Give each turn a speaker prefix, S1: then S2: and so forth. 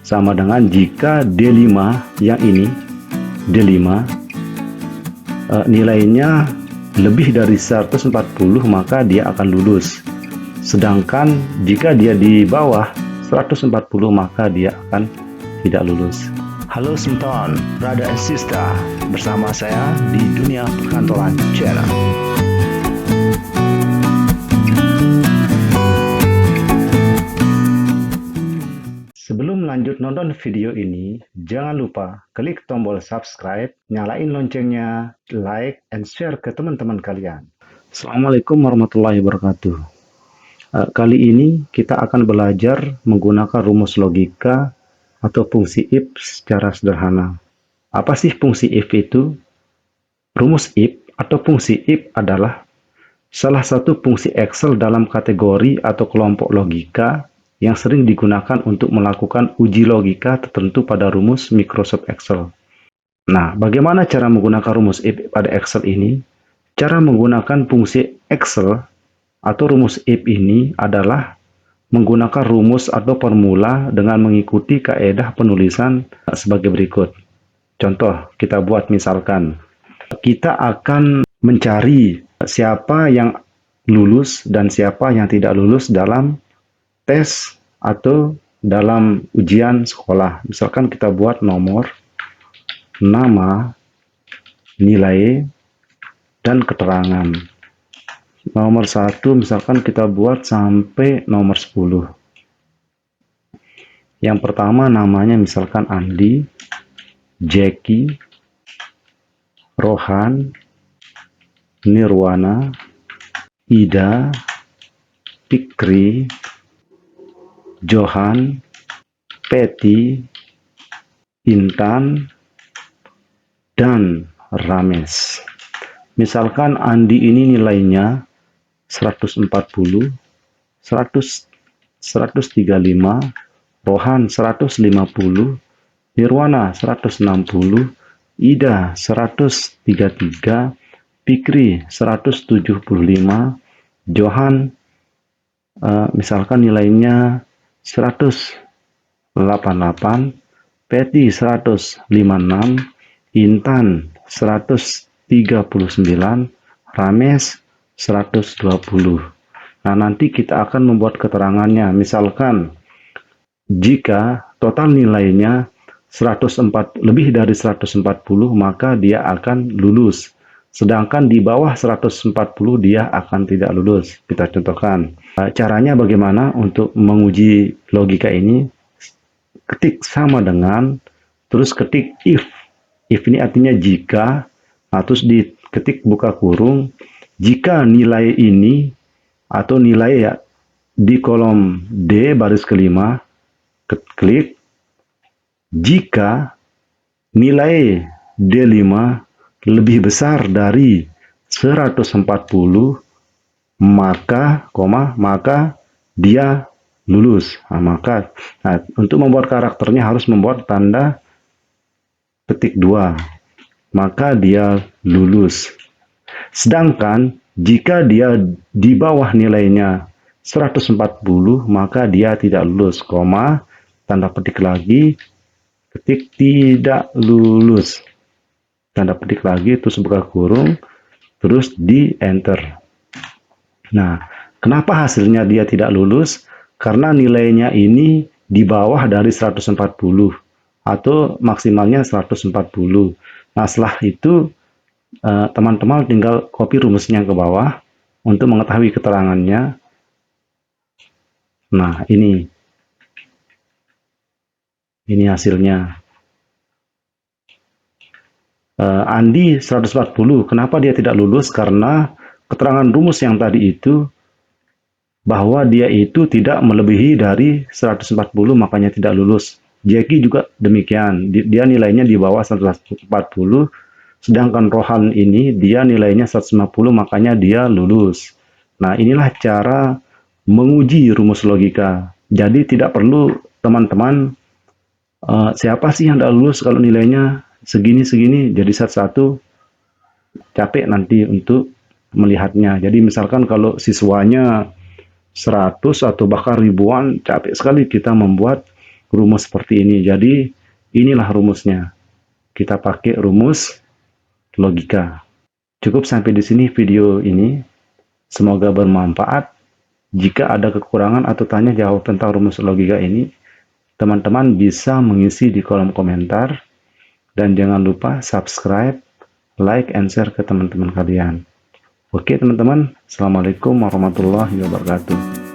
S1: sama dengan jika D5 yang ini, D5 nilainya lebih dari 140 maka dia akan lulus. Sedangkan jika dia di bawah 140 maka dia akan tidak lulus. Halo Senton, brother and sister, bersama saya di Dunia Perkantoran Channel. Sebelum lanjut nonton video ini, jangan lupa klik tombol subscribe, nyalain loncengnya, like, and share ke teman-teman kalian. Assalamualaikum warahmatullahi wabarakatuh. Kali ini kita akan belajar menggunakan rumus logika atau fungsi if secara sederhana. Apa sih fungsi if itu? Rumus if atau fungsi if adalah salah satu fungsi Excel dalam kategori atau kelompok logika yang sering digunakan untuk melakukan uji logika tertentu pada rumus Microsoft Excel. Nah, bagaimana cara menggunakan rumus if pada Excel ini? Cara menggunakan fungsi Excel atau rumus if ini adalah menggunakan rumus atau formula dengan mengikuti kaedah penulisan sebagai berikut. Contoh, kita buat misalkan, kita akan mencari siapa yang lulus dan siapa yang tidak lulus dalam tes atau dalam ujian sekolah. Misalkan kita buat nomor, nama, nilai, dan keterangan. Nomor 1 misalkan kita buat sampai nomor 10. Yang pertama namanya misalkan Andi, Jackie, Rohan, Nirwana, Ida, Fikri, Johan, Peti, Intan, dan Rames. Misalkan Andi ini nilainya 140, 135, Rohan 150, Nirwana 160, Ida 133, Fikri 175, Johan misalkan nilainya 188, Peti 156, Intan 139, Rames 120. Nah, nanti kita akan membuat keterangannya. Misalkan jika total nilainya 104 lebih dari 140 maka dia akan lulus. Sedangkan di bawah 140 dia akan tidak lulus. Kita contohkan. Caranya bagaimana untuk menguji logika ini? Ketik sama dengan, terus ketik if. If ini artinya jika, nah, terus diketik buka kurung. Jika nilai ini atau nilai ya di kolom D baris kelima, klik. Jika nilai D5 lebih besar dari 140 maka dia lulus. Nah, untuk membuat karakternya harus membuat tanda petik 2, maka dia lulus. Sedangkan jika dia di bawah nilainya 140 maka dia tidak lulus, tanda petik lagi, ketik tidak lulus. Tanda petik lagi, terus buka kurung, terus di enter. Nah, kenapa hasilnya dia tidak lulus? Karena nilainya ini di bawah dari 140 atau maksimalnya 140. Nah, setelah itu teman-teman tinggal copy rumusnya ke bawah untuk mengetahui keterangannya. Nah, ini hasilnya. Andi 140, kenapa dia tidak lulus? Karena keterangan rumus yang tadi itu bahwa dia itu tidak melebihi dari 140 makanya tidak lulus. Jackie juga demikian, dia nilainya di bawah 140, sedangkan Rohan ini dia nilainya 150 makanya dia lulus. Nah, inilah cara menguji rumus logika. Jadi tidak perlu teman-teman siapa sih yang tidak lulus kalau nilainya segini jadi satu-satu, capek nanti untuk melihatnya. Jadi misalkan kalau siswanya 100 atau bahkan ribuan, capek sekali kita membuat rumus seperti ini. Jadi inilah rumusnya. Kita pakai rumus logika. Cukup sampai di sini video ini. Semoga bermanfaat. Jika ada kekurangan atau tanya jawab tentang rumus logika ini, teman-teman bisa mengisi di kolom komentar. Dan jangan lupa subscribe, like, and share ke teman-teman kalian. Oke teman-teman, Assalamualaikum warahmatullahi wabarakatuh.